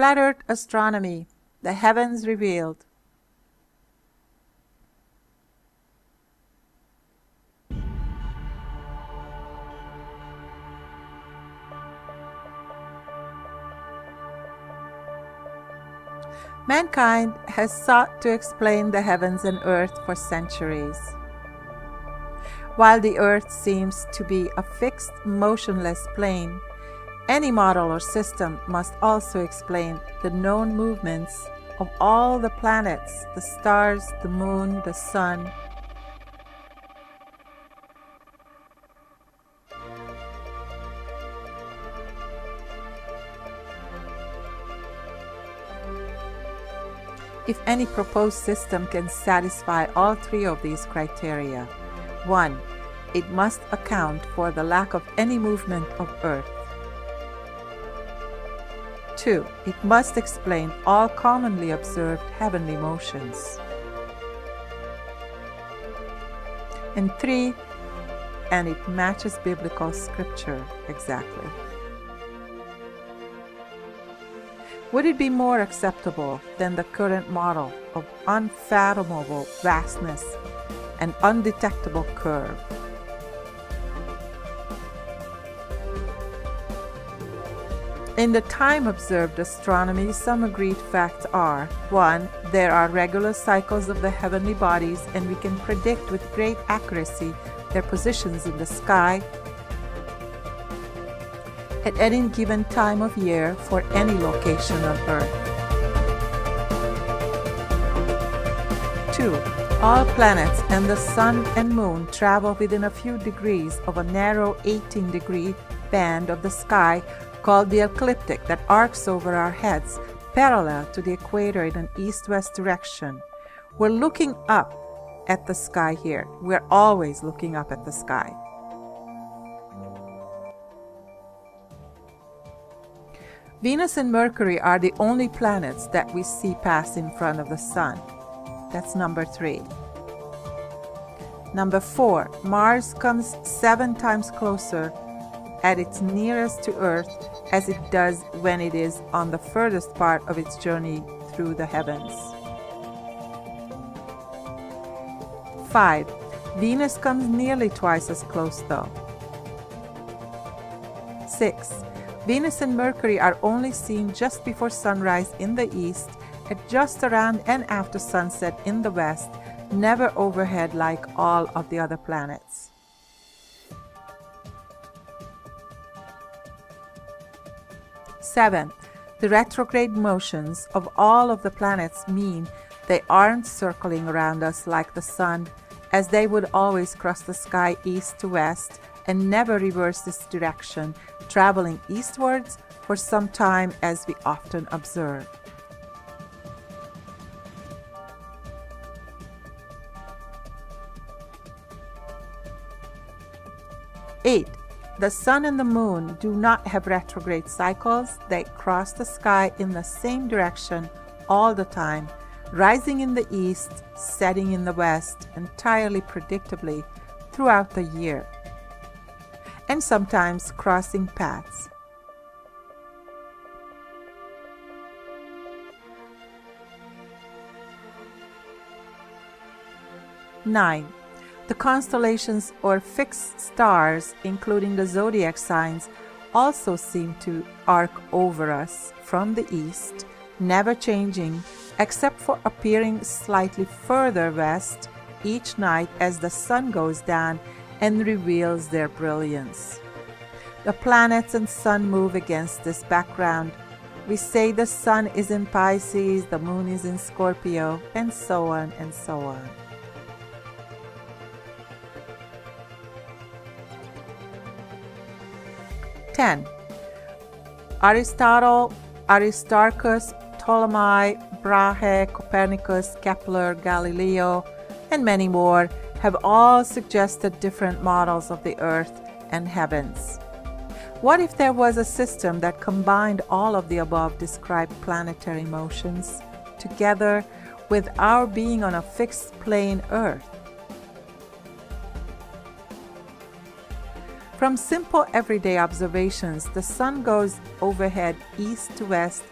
Flat Earth astronomy, the heavens revealed. Mankind has sought to explain the heavens and earth for centuries. While the earth seems to be a fixed, motionless plane, any model or system must also explain the known movements of all the planets, the stars, the moon, the sun. If any proposed system can satisfy all three of these criteria: 1. It must account for the lack of any movement of Earth. 2. It must explain all commonly observed heavenly motions. And 3. And it matches biblical scripture exactly. Would it be more acceptable than the current model of unfathomable vastness and undetectable curve? In the time-observed astronomy, some agreed facts are: 1. There are regular cycles of the heavenly bodies, and we can predict with great accuracy their positions in the sky at any given time of year for any location on Earth. 2. All planets and the sun and moon travel within a few degrees of a narrow 18-degree band of the sky called the ecliptic that arcs over our heads parallel to the equator in an east-west direction. We're looking up at the sky here. We're always looking up at the sky. Venus and Mercury are the only planets that we see pass in front of the sun. That's number 3. Number 4, Mars comes 7 times closer at its nearest to Earth as it does when it is on the furthest part of its journey through the heavens. 5. Venus comes nearly twice as close though. 6. Venus and Mercury are only seen just before sunrise in the east, at just around and after sunset in the west, never overhead like all of the other planets. 7. The retrograde motions of all of the planets mean they aren't circling around us like the sun, as they would always cross the sky east to west and never reverse this direction, traveling eastwards for some time as we often observe. 8. The sun and the moon do not have retrograde cycles. They cross the sky in the same direction all the time, rising in the east, setting in the west, entirely predictably throughout the year, and sometimes crossing paths. 9. The constellations or fixed stars, including the zodiac signs, also seem to arc over us from the east, never changing except for appearing slightly further west each night as the sun goes down and reveals their brilliance. The planets and sun move against this background. We say the sun is in Pisces, the moon is in Scorpio, and so on and so on. 10. Aristotle, Aristarchus, Ptolemy, Brahe, Copernicus, Kepler, Galileo, and many more have all suggested different models of the earth and heavens. What if there was a system that combined all of the above described planetary motions together with our being on a fixed plane Earth? From simple everyday observations, the sun goes overhead east to west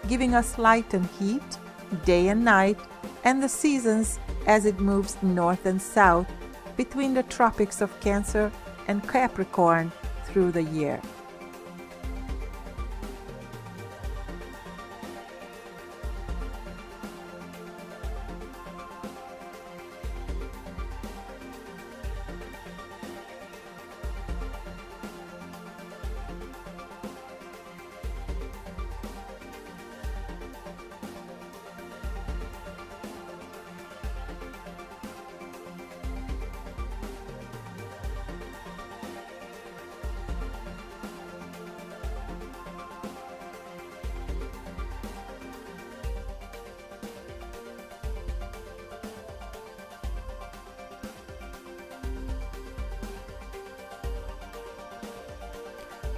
giving us light and heat, day and night, and the seasons as it moves north and south between the tropics of Cancer and Capricorn through the year.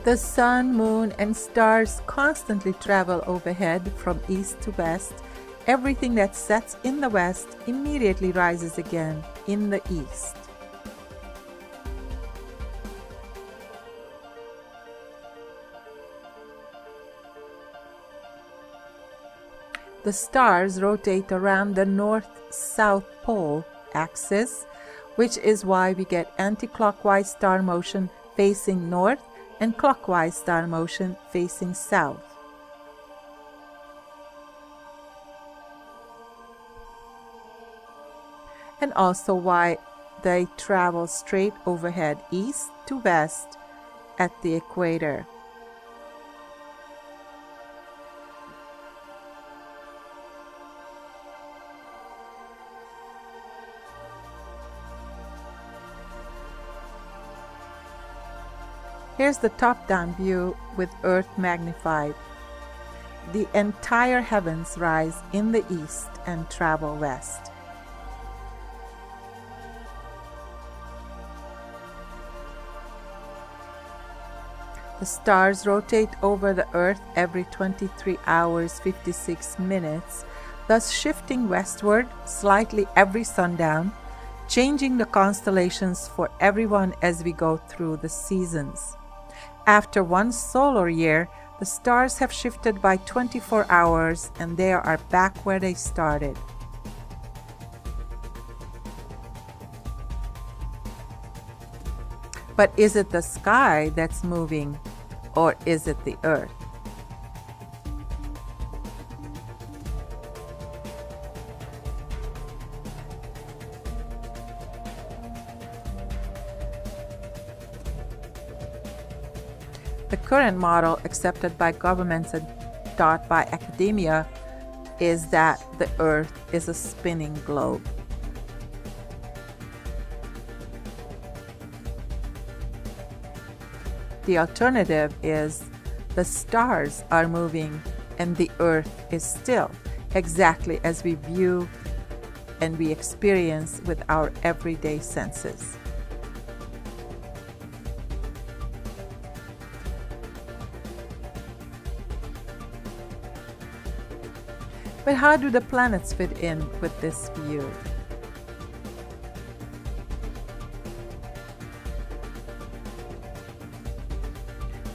The sun, moon, and stars constantly travel overhead from east to west. Everything that sets in the west immediately rises again in the east. The stars rotate around the north-south pole axis, which is why we get anti-clockwise star motion facing north and clockwise star motion facing south. And also why they travel straight overhead east to west at the equator. Here's the top-down view with Earth magnified. The entire heavens rise in the east and travel west. The stars rotate over the Earth every 23 hours 56 minutes, thus shifting westward slightly every sundown, changing the constellations for everyone as we go through the seasons. After one solar year, the stars have shifted by 24 hours and they are back where they started. But is it the sky that's moving, or is it the Earth? The current model accepted by governments and taught by academia is that the Earth is a spinning globe. The alternative is the stars are moving and the Earth is still, exactly as we view and we experience with our everyday senses. But how do the planets fit in with this view?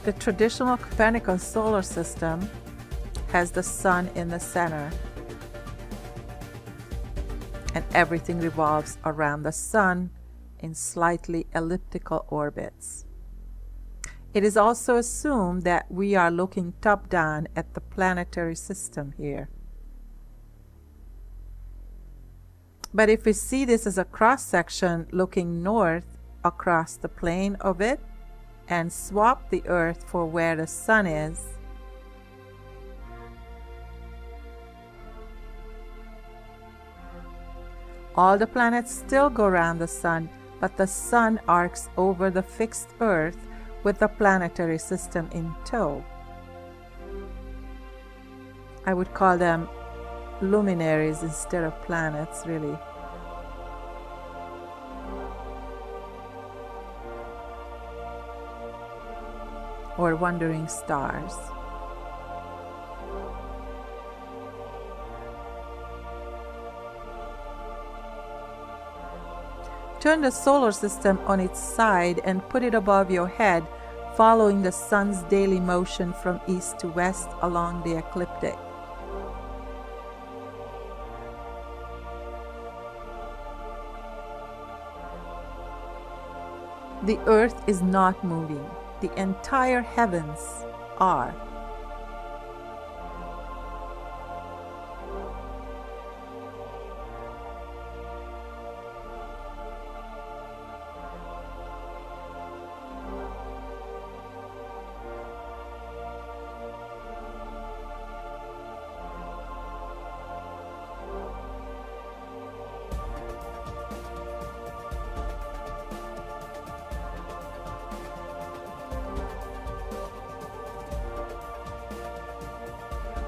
The traditional Copernican solar system has the sun in the center, and everything revolves around the sun in slightly elliptical orbits. It is also assumed that we are looking top-down at the planetary system here. But if we see this as a cross-section looking north across the plane of it and swap the Earth for where the sun is, all the planets still go around the sun, but the sun arcs over the fixed Earth with the planetary system in tow. I would call them luminaries instead of planets, really. Or wandering stars. Turn the solar system on its side and put it above your head, following the sun's daily motion from east to west along the ecliptic. The earth is not moving. The entire heavens are.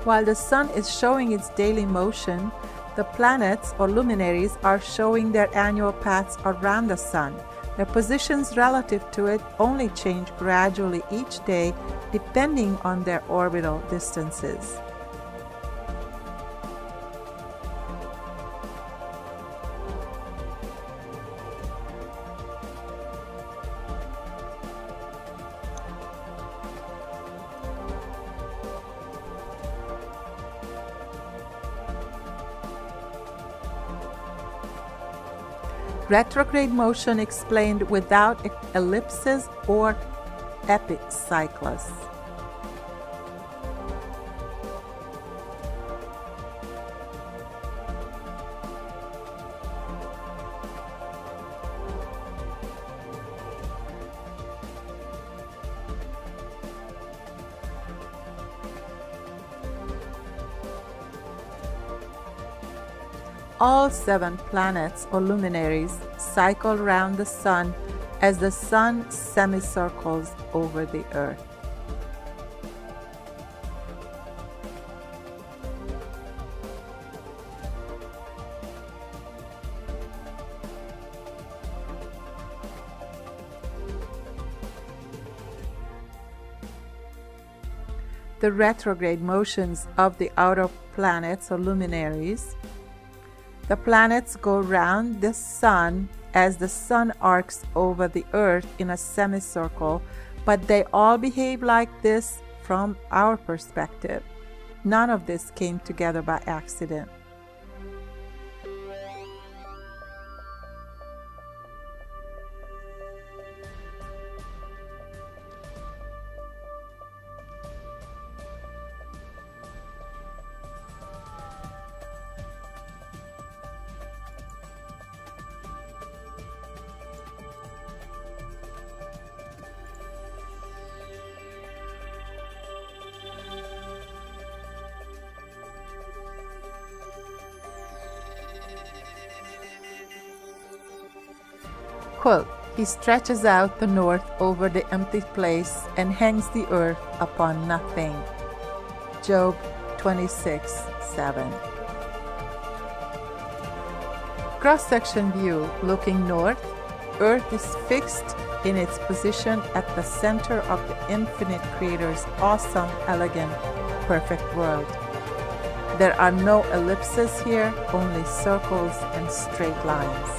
While the sun is showing its daily motion, the planets or luminaries are showing their annual paths around the sun. Their positions relative to it only change gradually each day depending on their orbital distances. Retrograde motion explained without ellipses or epicycles. All 7 planets or luminaries cycle round the sun as the sun semicircles over the earth. The retrograde motions of the outer planets or luminaries. The planets go round the sun as the sun arcs over the earth in a semicircle, but they all behave like this from our perspective. None of this came together by accident. Quote, "He stretches out the north over the empty place and hangs the earth upon nothing." Job 26:7. Cross-section view looking north. Earth is fixed in its position at the center of the infinite Creator's awesome, elegant, perfect world. There are no ellipses here, only circles and straight lines.